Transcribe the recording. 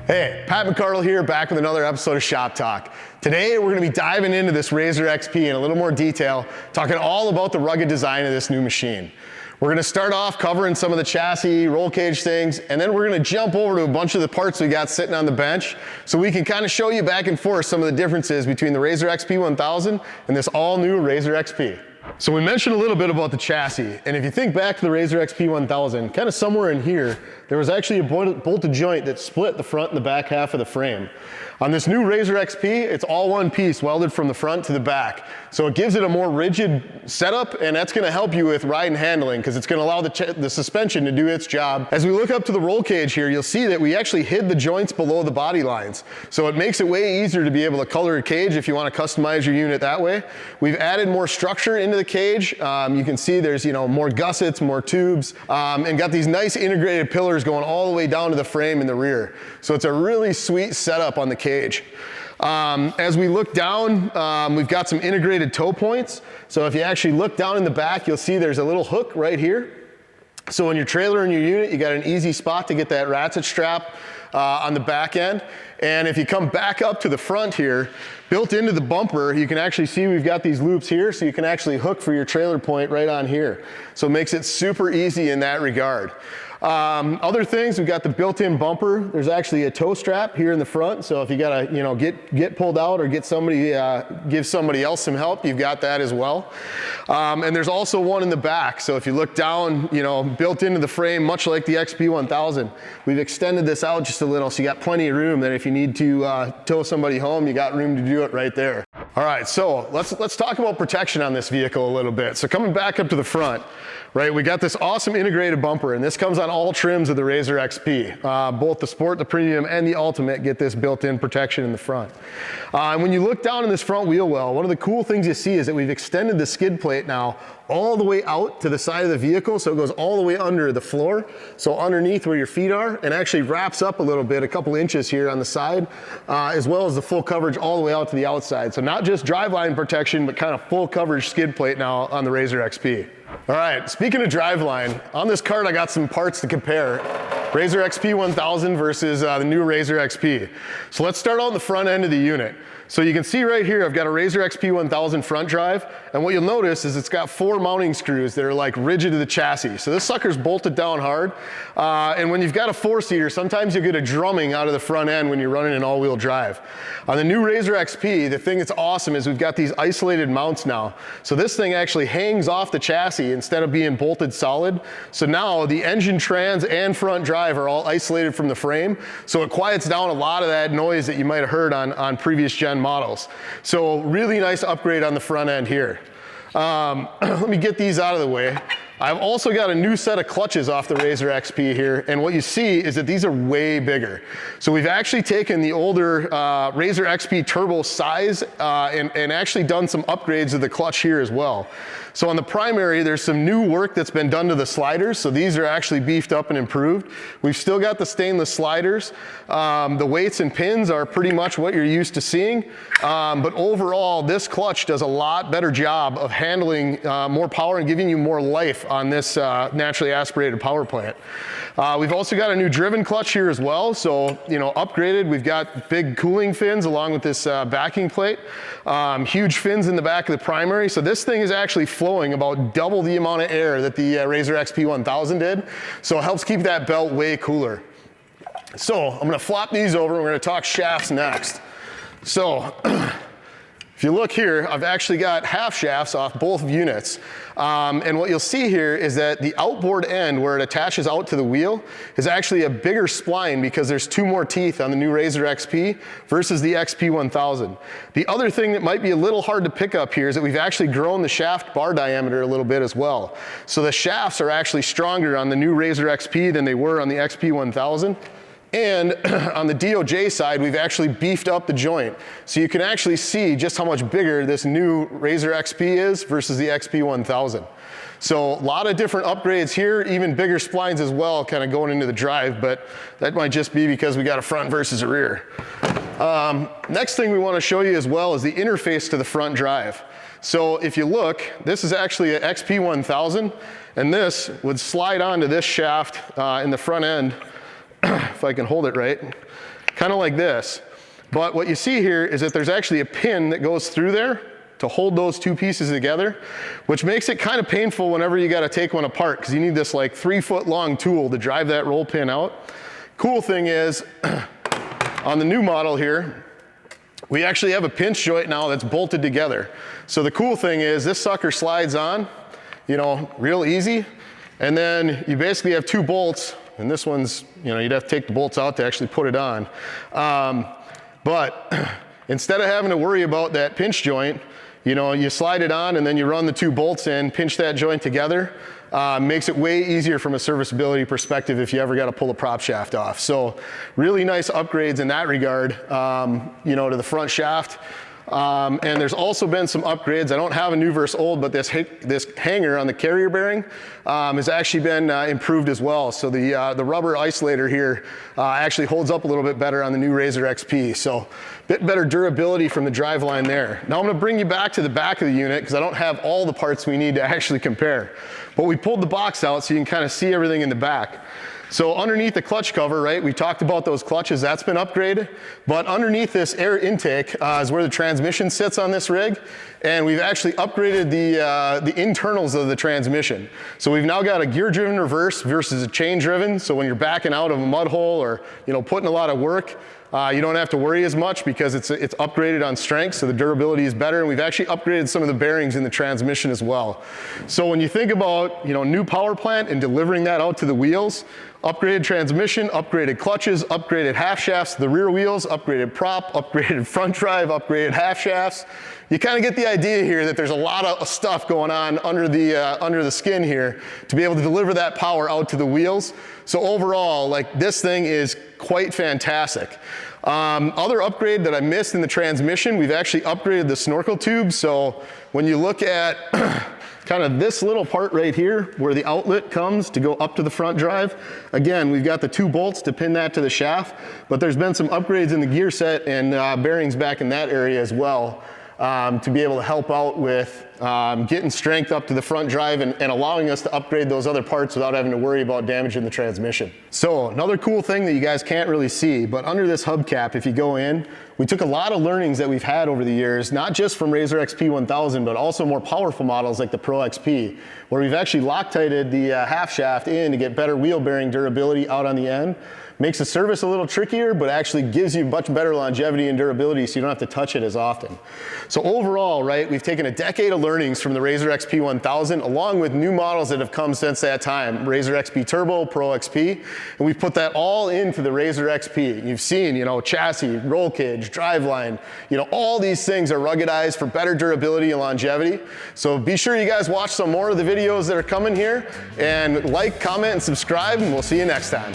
Hey, Pat McCardle here, back with another episode of Shop Talk. Today we're going to be diving into this RZR XP in a little more detail, talking all about the rugged design of this new machine. We're going to start off covering some of the chassis, roll cage things, and then we're going to jump over to a bunch of the parts we got sitting on the bench so we can kind of show you back and forth some of the differences between the RZR XP 1000 and this all new RZR XP. So we mentioned a little bit about the chassis, and if you think back to the RZR XP 1000, kind of somewhere in here, there was actually a bolted joint that split the front and the back half of the frame. On this new RZR XP, it's all one piece, welded from the front to the back. So it gives it a more rigid setup, and that's gonna help you with ride and handling, because it's gonna allow the suspension to do its job. As we look up to the roll cage here, you'll see that we actually hid the joints below the body lines. So it makes it way easier to be able to color a cage if you wanna customize your unit that way. We've added more structure into the cage. You can see there's more gussets, more tubes, and got these nice integrated pillars going all the way down to the frame in the rear. So it's a really sweet setup on the cage. As we look down, we've got some integrated toe points. So if you actually look down in the back, you'll see there's a little hook right here. So in your trailer and your unit, you got an easy spot to get that ratchet strap on the back end. And if you come back up to the front here, built into the bumper, you can actually see we've got these loops here, so you can actually hook for your trailer point right on here. So it makes it super easy in that regard. Other things, we've got the built-in bumper. There's actually a toe strap here in the front, so if you gotta get pulled out or get somebody give somebody else some help, you've got that as well. And there's also one in the back, so if you look down, built into the frame, much like the XP 1000, we've extended this out just a little, so you got plenty of room that if you need to tow somebody home, you got room to do it right there. All right, so let's talk about protection on this vehicle a little bit. So coming back up to the front, right, we got this awesome integrated bumper, and this comes on all trims of the RZR XP. Both the Sport, the Premium, and the Ultimate get this built-in protection in the front. And when you look down in this front wheel well, one of the cool things you see is that we've extended the skid plate now all the way out to the side of the vehicle, so it goes all the way under the floor, so underneath where your feet are, and actually wraps up a little bit, a couple inches here on the side, as well as the full coverage all the way out to the outside. So not just driveline protection, but kind of full coverage skid plate now on the RZR XP. All right, speaking of driveline, on this cart I got some parts to compare. RZR XP 1000 versus the new RZR XP. So let's start out on the front end of the unit. So you can see right here, I've got a RZR XP 1000 front drive, and what you'll notice is it's got 4 mounting screws that are like rigid to the chassis. So this sucker's bolted down hard, and when you've got a 4-seater, sometimes you get a drumming out of the front end when you're running an all-wheel drive. On the new RZR XP, the thing that's awesome is we've got these isolated mounts now. So this thing actually hangs off the chassis instead of being bolted solid. So now the engine, trans, and front drive are all isolated from the frame, so it quiets down a lot of that noise that you might have heard on previous gen models. So really nice upgrade on the front end here. Let me get these out of the way. I've also got a new set of clutches off the RZR XP here, and what you see is that these are way bigger. So we've actually taken the older RZR XP Turbo size and actually done some upgrades of the clutch here as well. So on the primary, there's some new work that's been done to the sliders, so these are actually beefed up and improved. We've still got the stainless sliders. The weights and pins are pretty much what you're used to seeing, but overall, this clutch does a lot better job of handling more power and giving you more life on this naturally aspirated power plant. We've also got a new driven clutch here as well, so upgraded. We've got big cooling fins along with this backing plate, huge fins in the back of the primary, so this thing is actually flowing about double the amount of air that the RZR XP 1000 did, so it helps keep that belt way cooler. So I'm gonna flop these over and we're gonna talk shafts next. So if you look here, I've actually got half shafts off both units. And what you'll see here is that the outboard end where it attaches out to the wheel is actually a bigger spline because there's 2 more teeth on the new RZR XP versus the XP 1000. The other thing that might be a little hard to pick up here is that we've actually grown the shaft bar diameter a little bit as well. So the shafts are actually stronger on the new RZR XP than they were on the XP 1000. And on the DOJ side, we've actually beefed up the joint. So you can actually see just how much bigger this new RZR XP is versus the XP 1000. So a lot of different upgrades here, even bigger splines as well, kind of going into the drive, but that might just be because we got a front versus a rear. Next thing we want to show you as well is the interface to the front drive. So if you look, this is actually an XP 1000, and this would slide onto this shaft in the front end, if I can hold it right, kind kind of like this. But what you see here is that there's actually a pin that goes through there to hold those two pieces together, which makes it kind of painful whenever you got to take one apart, because you need this like 3-foot long tool to drive that roll pin out. Cool thing is, on the new model here, we actually have a pinch joint now that's bolted together. So the cool thing is this sucker slides on, you know, real easy. And then you basically have 2 bolts, and this one's, you know, you'd have to take the bolts out to actually put it on. But instead of having to worry about that pinch joint, you know, you slide it on and then you run the 2 bolts in, pinch that joint together. Makes it way easier from a serviceability perspective if you ever got to pull a prop shaft off. So really nice upgrades in that regard, you know, to the front shaft. And there's also been some upgrades. I don't have a new versus old, but this hanger on the carrier bearing has actually been improved as well. So the rubber isolator here actually holds up a little bit better on the new RZR XP. So a bit better durability from the Driveline there. Now I'm going to bring you back to the back of the unit because I don't have all the parts we need to actually compare. But we pulled the box out so you can kind of see everything in the back. So underneath the clutch cover, right, we talked about those clutches, that's been upgraded. But underneath this air intake is where the transmission sits on this rig. And we've actually upgraded the internals of the transmission. So we've now got a gear-driven reverse versus a chain-driven. So when you're backing out of a mud hole or, you know, putting a lot of work, you don't have to worry as much because it's upgraded on strength, so the durability is better, and we've actually upgraded some of the bearings in the transmission as well. So when you think about, you know, new power plant and delivering that out to the wheels, upgraded transmission, upgraded clutches, upgraded half shafts to the rear wheels, upgraded prop, upgraded front drive, upgraded half shafts. You kind of get the idea here that there's a lot of stuff going on under the skin here to be able to deliver that power out to the wheels. So overall, like, this thing is quite fantastic. Other upgrade that I missed in the transmission, we've actually upgraded the snorkel tube. So when you look at kind of this little part right here where the outlet comes to go up to the front drive, again, we've got the 2 bolts to pin that to the shaft, but there's been some upgrades in the gear set and bearings back in that area as well. To be able to help out with getting strength up to the front drive and allowing us to upgrade those other parts without having to worry about damaging the transmission. So another cool thing that you guys can't really see, but under this hubcap, if you go in, we took a lot of learnings that we've had over the years, not just from RZR XP 1000, but also more powerful models like the Pro XP, where we've actually Loctited the half shaft in to get better wheel bearing durability out on the end. Makes the service a little trickier, but actually gives you much better longevity and durability so you don't have to touch it as often. So overall, right, we've taken a decade of learnings from the RZR XP 1000 along with new models that have come since that time, RZR XP Turbo, Pro XP, and we've put that all into the RZR XP. You've seen, you know, chassis, roll cage, driveline, you know, all these things are ruggedized for better durability and longevity. So be sure you guys watch some more of the videos that are coming here and like, comment, and subscribe, and we'll see you next time.